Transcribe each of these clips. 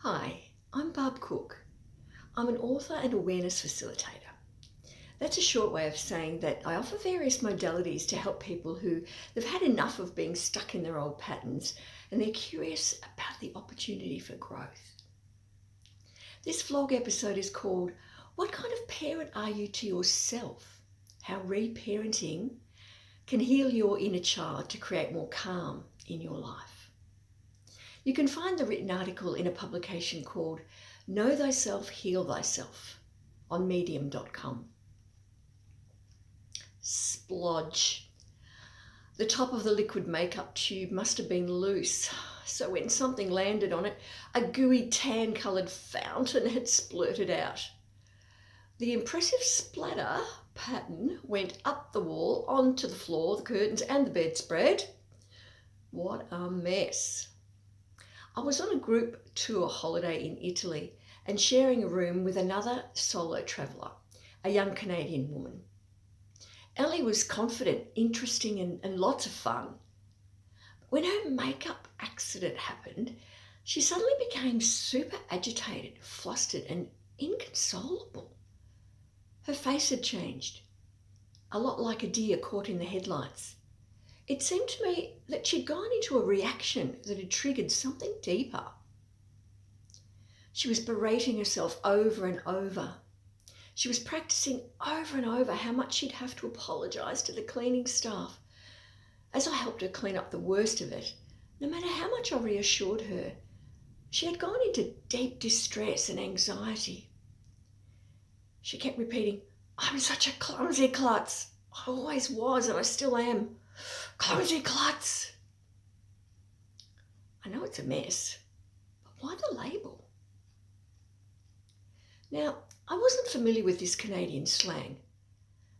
Hi, I'm Barb Cook. I'm an author and awareness facilitator. That's a short way of saying that I offer various modalities to help people who they've had enough of being stuck in their old patterns and they're curious about the opportunity for growth. This vlog episode is called What Kind of Parent Are You to Yourself? How Reparenting Can Heal Your Inner Child to Create More Calm in Your Life. You can find the written article in a publication called Know Thyself, Heal Thyself on medium.com. Splodge. The top of the liquid makeup tube must have been loose, so when something landed on it, a gooey tan-coloured fountain had splurted out. The impressive splatter pattern went up the wall, onto the floor, the curtains and the bedspread. What a mess. I was on a group tour holiday in Italy and sharing a room with another solo traveller, a young Canadian woman. Ellie was confident, interesting and lots of fun. But when her makeup accident happened, she suddenly became super agitated, flustered and inconsolable. Her face had changed, a lot like a deer caught in the headlights. It seemed to me that she'd gone into a reaction that had triggered something deeper. She was berating herself over and over. She was practicing over and over how much she'd have to apologise to the cleaning staff. As I helped her clean up the worst of it, no matter how much I reassured her, she had gone into deep distress and anxiety. She kept repeating, "I'm such a clumsy klutz. I always was and I still am. Clumsy klutz." I know it's a mess, but why the label? Now, I wasn't familiar with this Canadian slang,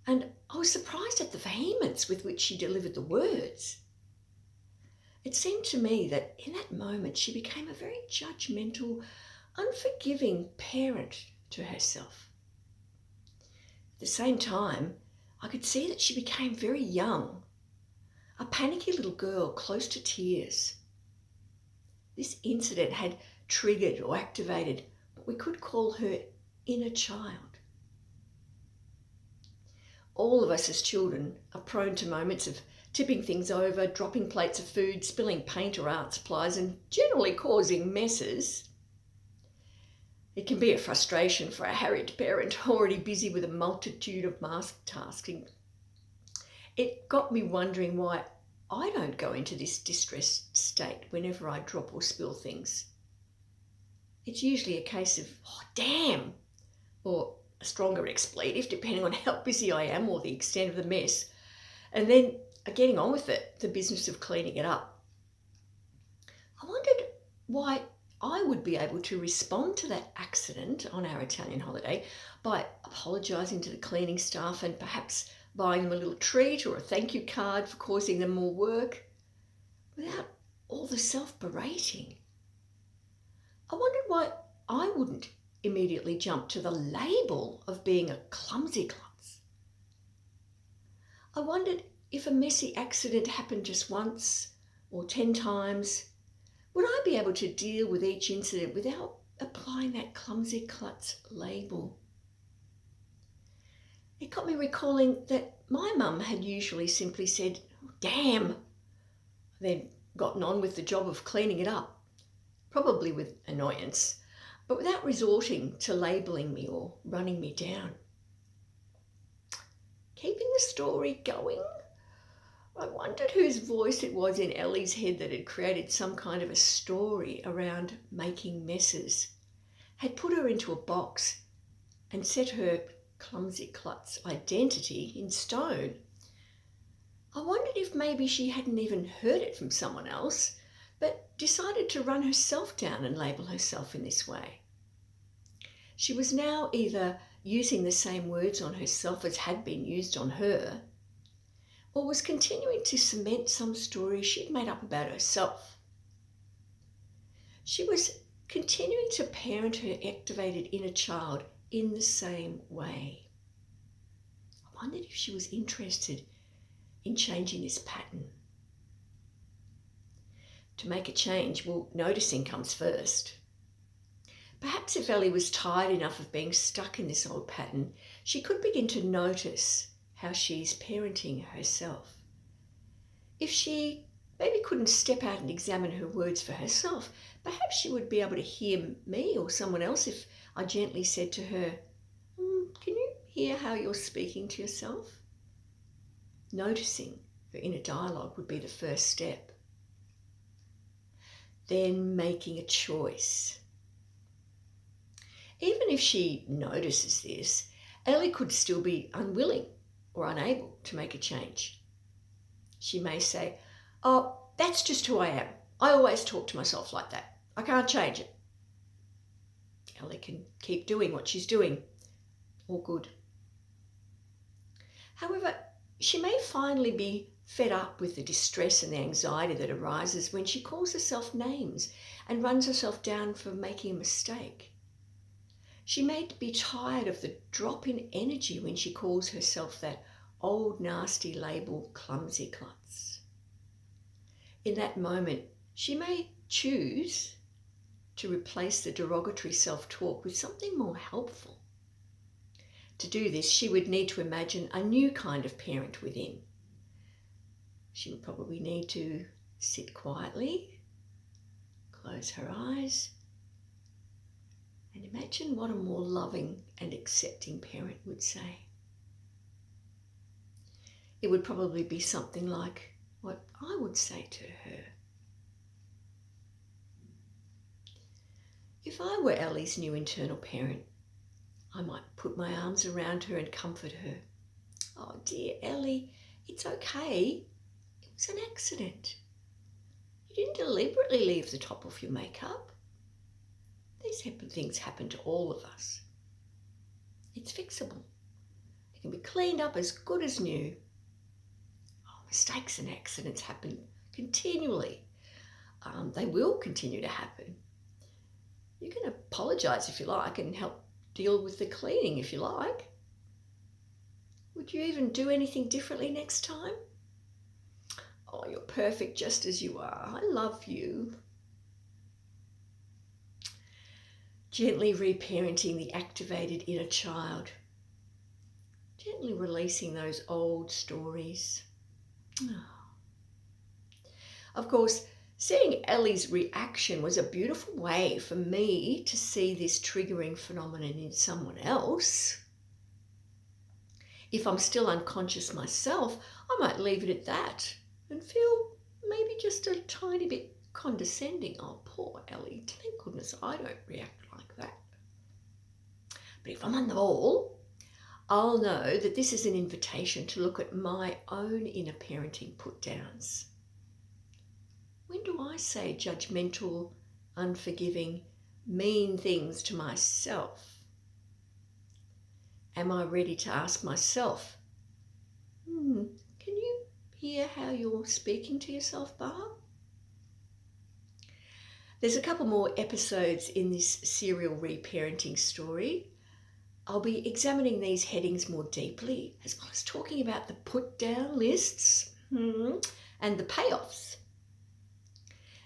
and I was surprised at the vehemence with which she delivered the words. It seemed to me that in that moment she became a very judgmental, unforgiving parent to herself. At the same time, I could see that she became very young, a panicky little girl close to tears. This incident had triggered or activated what we could call her inner child. All of us as children are prone to moments of tipping things over, dropping plates of food, spilling paint or art supplies, and generally causing messes. It can be a frustration for a harried parent already busy with a multitude of tasking. It got me wondering why I don't go into this distressed state whenever I drop or spill things. It's usually a case of, "Oh, damn," or a stronger expletive, depending on how busy I am or the extent of the mess, and then getting on with it, the business of cleaning it up. I wondered why I would be able to respond to that accident on our Italian holiday by apologising to the cleaning staff and perhaps buying them a little treat or a thank you card for causing them more work, without all the self-berating. I wondered why I wouldn't immediately jump to the label of being a clumsy klutz. I wondered if a messy accident happened just once or 10 times, would I be able to deal with each incident without applying that clumsy klutz label? It got me recalling that my mum had usually simply said, "Damn," then gotten on with the job of cleaning it up, probably with annoyance, but without resorting to labelling me or running me down. Keeping the story going, I wondered whose voice it was in Ellie's head that had created some kind of a story around making messes, had put her into a box and set her clumsy klutz identity in stone. I wondered if maybe she hadn't even heard it from someone else, but decided to run herself down and label herself in this way. She was now either using the same words on herself as had been used on her, or was continuing to cement some story she'd made up about herself. She was continuing to parent her activated inner child in the same way. I wondered if she was interested in changing this pattern. To make a change, well, noticing comes first. Perhaps if Ellie was tired enough of being stuck in this old pattern, she could begin to notice how she's parenting herself. If she maybe couldn't step out and examine her words for herself, perhaps she would be able to hear me or someone else if I gently said to her, "Can you hear how you're speaking to yourself?" Noticing her inner dialogue would be the first step. Then making a choice. Even if she notices this, Ellie could still be unwilling or unable to make a change. She may say, "Oh, that's just who I am. I always talk to myself like that. I can't change it." Ellie can keep doing what she's doing. All good. However, she may finally be fed up with the distress and the anxiety that arises when she calls herself names and runs herself down for making a mistake. She may be tired of the drop in energy when she calls herself that old nasty label, clumsy klutz. In that moment, she may choose to replace the derogatory self-talk with something more helpful. To do this, she would need to imagine a new kind of parent within. She would probably need to sit quietly, close her eyes, and imagine what a more loving and accepting parent would say. It would probably be something like what I would say to her. If I were Ellie's new internal parent, I might put my arms around her and comfort her. "Oh, dear Ellie, it's okay. It was an accident. You didn't deliberately leave the top off your makeup. These things happen to all of us. It's fixable. It can be cleaned up as good as new. Oh, mistakes and accidents happen continually. They will continue to happen. You can apologise if you like and help deal with the cleaning if you like. Would you even do anything differently next time? Oh, you're perfect just as you are. I love you." Gently reparenting the activated inner child. Gently releasing those old stories. Of course, seeing Ellie's reaction was a beautiful way for me to see this triggering phenomenon in someone else. If I'm still unconscious myself, I might leave it at that and feel maybe just a tiny bit condescending. "Oh, poor Ellie, thank goodness I don't react like that." But if I'm on the ball, I'll know that this is an invitation to look at my own inner parenting put-downs. When do I say judgmental, unforgiving, mean things to myself? Am I ready to ask myself, can you hear how you're speaking to yourself, Barb? There's a couple more episodes in this serial reparenting story. I'll be examining these headings more deeply, as well as talking about the put-down lists and the payoffs.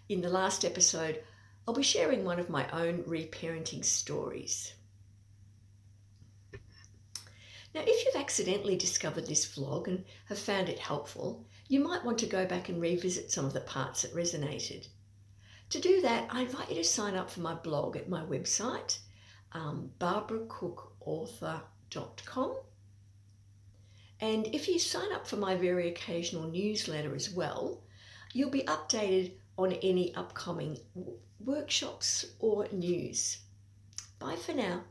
In the last episode, I'll be sharing one of my own reparenting stories. Now, if you've accidentally discovered this vlog and have found it helpful, you might want to go back and revisit some of the parts that resonated. To do that, I invite you to sign up for my blog at my website, barbaracooauthor.com. And if you sign up for my very occasional newsletter as well, you'll be updated on any upcoming workshops or news. Bye for now.